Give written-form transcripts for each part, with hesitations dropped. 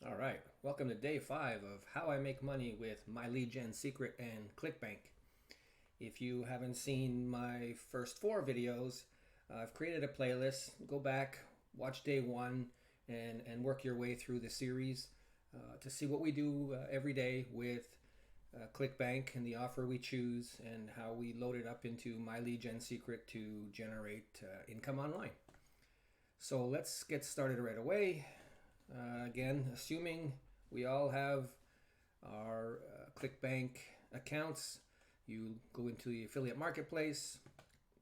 All right, welcome to day 5 of how I make money with my lead gen secret and ClickBank. If you haven't seen my first 4 videos, I've created a playlist. Go back, watch day 1, and work your way through the series to see what we do every day with ClickBank and the offer we choose and how we load it up into my lead gen secret to generate income online. So let's get started right away. Again, assuming we all have our ClickBank accounts, you go into the affiliate marketplace,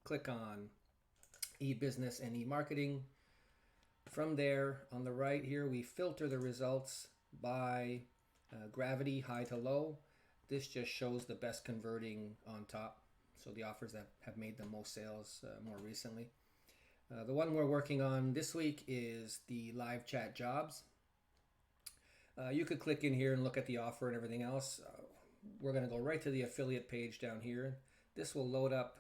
click on e-business and e-marketing. From there, on the right here, we filter the results by gravity, high to low. This just shows the best converting on top, so the offers that have made the most sales more recently. The one we're working on this week is the live chat jobs. You could click in here and look at the offer and everything else. We're going to go right to the affiliate page down here. This will load up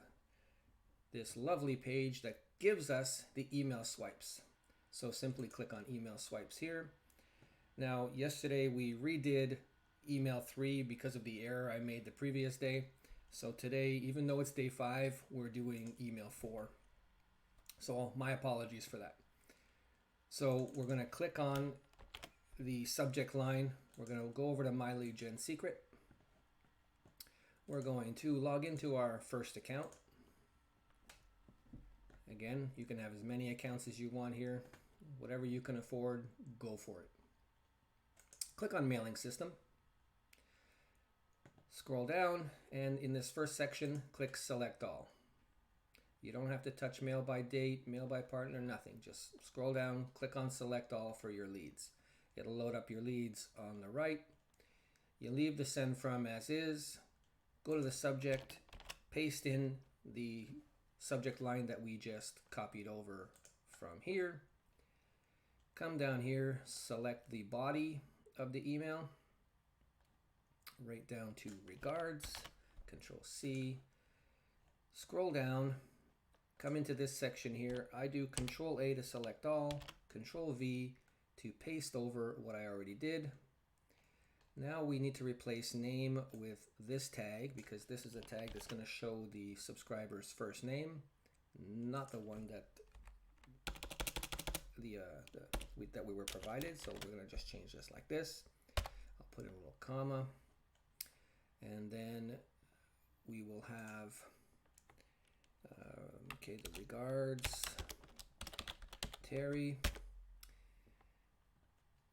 this lovely page that gives us the email swipes. So simply click on email swipes here. Now, yesterday we redid email 3 because of the error I made the previous day. So today, even though it's day 5, we're doing email 4. So my apologies for that. So we're going to click on the subject line. We're going to go over to my lead gen secret. We're going to log into our first account. Again, you can have as many accounts as you want here. Whatever you can afford, go for it. Click on mailing system. Scroll down, and in this first section, click select all. You don't have to touch mail by date, mail by partner, nothing. Just scroll down, click on select all for your leads. It'll load up your leads on the right. You leave the send from as is, go to the subject, paste in the subject line that we just copied over from here. Come down here, select the body of the email, right down to regards, Control C, scroll down, come into this section here. I do Control A to select all, Control V to paste over what I already did. Now we need to replace name with this tag because this is a tag that's going to show the subscriber's first name, not the one that that we were provided. So we're going to just change this like this. I'll put in a little comma, and then we will have okay, the regards, Terry,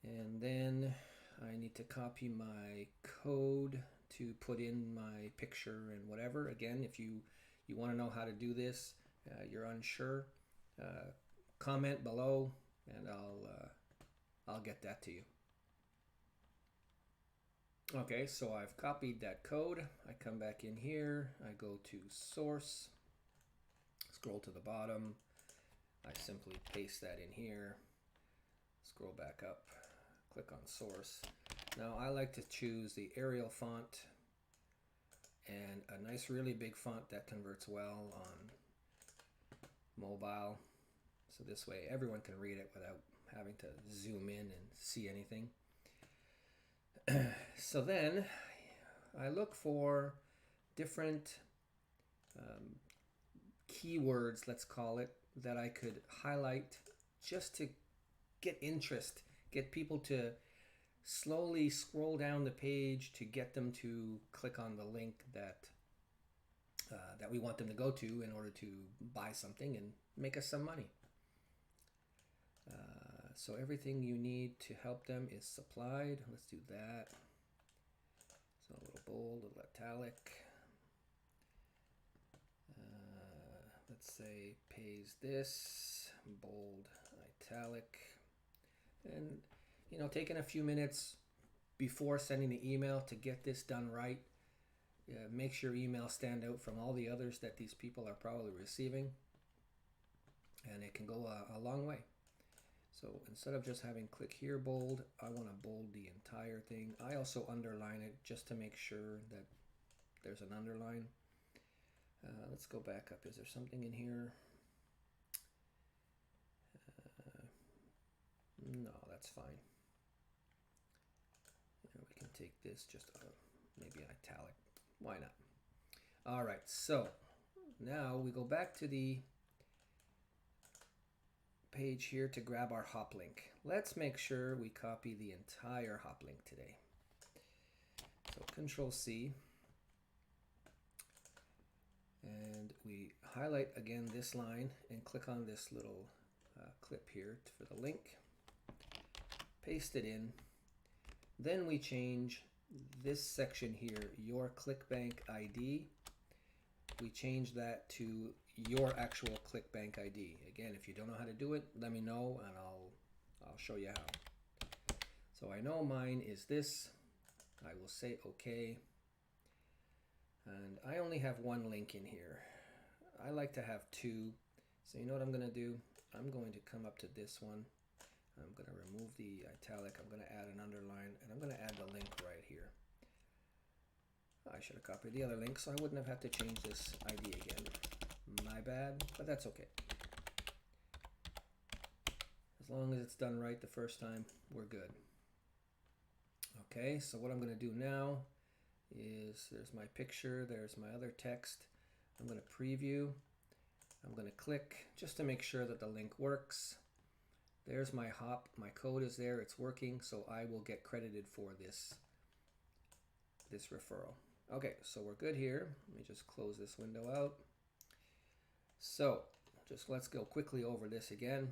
and then I need to copy my code to put in my picture and whatever. Again, if you want to know how to do this, you're unsure, comment below, and I'll get that to you. Okay, so I've copied that code. I come back in here. I go to source. Scroll to the bottom. I simply paste that in here. Scroll back up. Click on source. Now I like to choose the Arial font and a nice really big font that converts well on mobile. So this way everyone can read it without having to zoom in and see anything. So then I look for different keywords, let's call it, that I could highlight just to get interest, get people to slowly scroll down the page to get them to click on the link that we want them to go to in order to buy something and make us some money. So everything you need to help them is supplied. Let's do that. So a little bold, a little italic. Let's say pays this, bold, italic. And taking a few minutes before sending the email to get this done right. Makes your email stand out from all the others that these people are probably receiving. And it can go a long way. So instead of just having click here bold, I want to bold the entire thing. I also underline it just to make sure that there's an underline. Let's go back up. Is there something in here? No, that's fine. this just maybe italic. Why not? All right, so now we go back to the page here to grab our hop link. Let's make sure we copy the entire hop link today. So Control C, and we highlight again this line and click on this little clip here for the link, paste it in. Then we change this section here, your ClickBank ID. We change that to your actual ClickBank ID. Again, if you don't know how to do it, let me know and I'll show you how. So I know mine is this. I will say OK. And I only have one link in here. I like to have two. So you know what I'm going to do? I'm going to come up to this one. I'm going to remove the italic. I'm going to add an underline, and I'm going to add the link right here. I should have copied the other link, so I wouldn't have had to change this ID again. My bad, but that's okay. As long as it's done right the first time, we're good. Okay, so what I'm going to do now is, there's my picture, there's my other text. I'm going to preview. I'm going to click just to make sure that the link works. There's my hop. My code is there. It's working, so I will get credited for this referral. Okay, so we're good here. Let me just close this window out. So just let's go quickly over this again.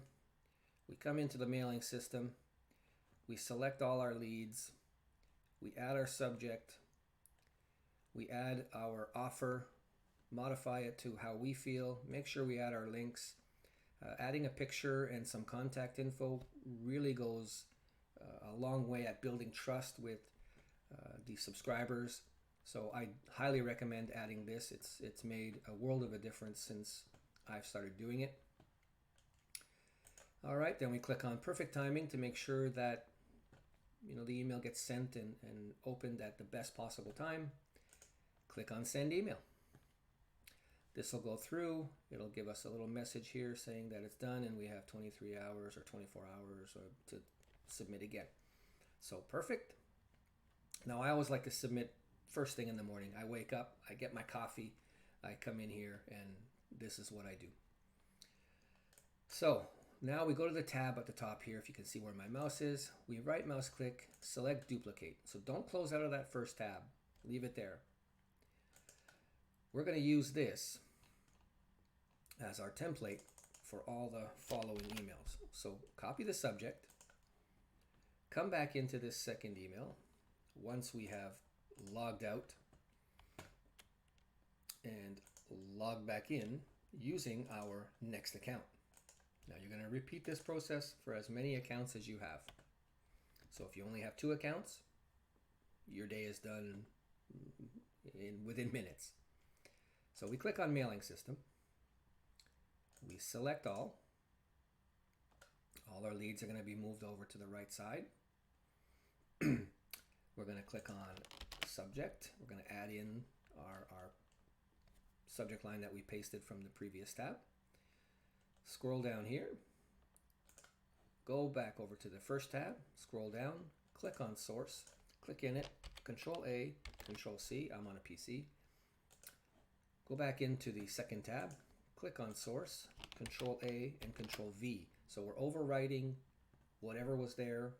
We come into the mailing system. We select all our leads. We add our subject. We add our offer, modify it to how we feel. Make sure we add our links. Adding a picture and some contact info really goes a long way at building trust with the subscribers. So I highly recommend adding this. It's made a world of a difference since I've started doing it. All right, then we click on perfect timing to make sure that the email gets sent and opened at the best possible time. Click on send email. This will go through. It'll give us a little message here saying that it's done, and we have 23 hours or 24 hours to submit again. So perfect. Now I always like to submit first thing in the morning. I wake up, I get my coffee, I come in here, and this is what I do. So now we go to the tab at the top here. If you can see where my mouse is, we right mouse click, select duplicate. So don't close out of that first tab. Leave it there. We're going to use this as our template for all the following emails. So copy the subject, come back into this second email once we have logged out and log back in using our next account. Now you're going to repeat this process for as many accounts as you have. So if you only have 2 accounts, your day is done within minutes. So we click on mailing system. We select all. All our leads are going to be moved over to the right side. We're going to click on subject. We're going to add in our subject line that we pasted from the previous tab. Scroll down here. Go back over to the first tab. Scroll down. Click on source. Click in it. Control A, Control C. I'm on a PC. Go back into the second tab. Click on source. Control A and Control V. So we're overwriting whatever was there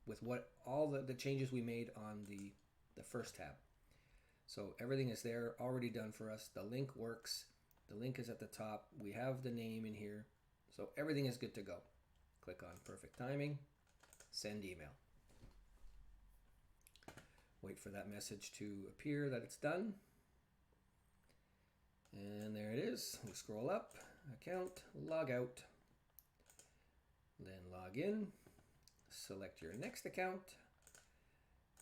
with all the changes we made on the first tab. So everything is there, already done for us. The link works. The link is at the top. We have the name in here. So everything is good to go. Click on perfect timing, send email. Wait for that message to appear that it's done. And there it is. We scroll up, account, log out, then log in, select your next account.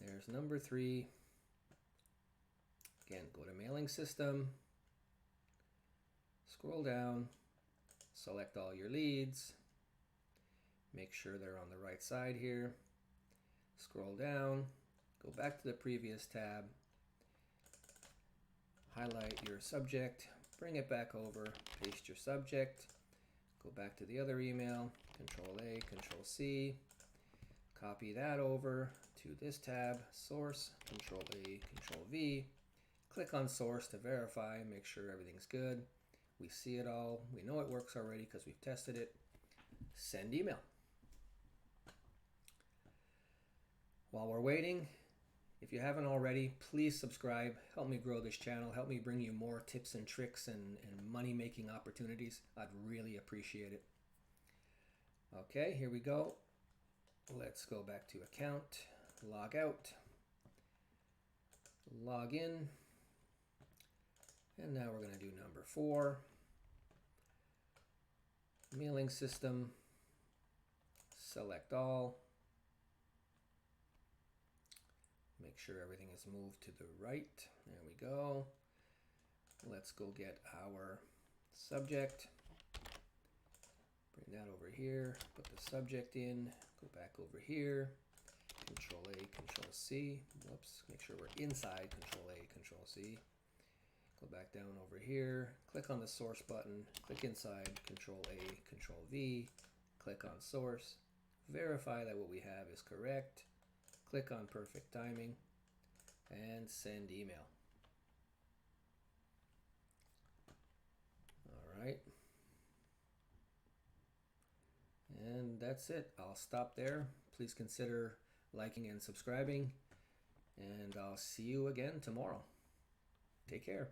There's number 3. Again, go to mailing system, scroll down, select all your leads, make sure they're on the right side here, scroll down, go back to the previous tab, highlight your subject, bring it back over, paste your subject, go back to the other email, Control A, Control C, Copy that over to this tab, source, Control A, Control V. Click on source to verify, make sure everything's good. We see it all. We know it works already because we've tested it. Send email. While we're waiting, if you haven't already, please subscribe. Help me grow this channel. Help me bring you more tips and tricks and money-making opportunities. I'd really appreciate it. Okay, here we go. Let's go back to account, log out, log in, and now we're going to do number 4, mailing system, select all, make sure everything is moved to the right. There we go. Let's go get our subject. Bring that over here, put the subject in, go back over here, Control A, Control C, whoops, make sure we're inside, Control A, Control C, go back down over here, click on the source button, click inside, Control A, Control V, click on source, verify that what we have is correct, click on perfect timing, and send email. All right. And that's it. I'll stop there. Please consider liking and subscribing, and I'll see you again tomorrow. Take care.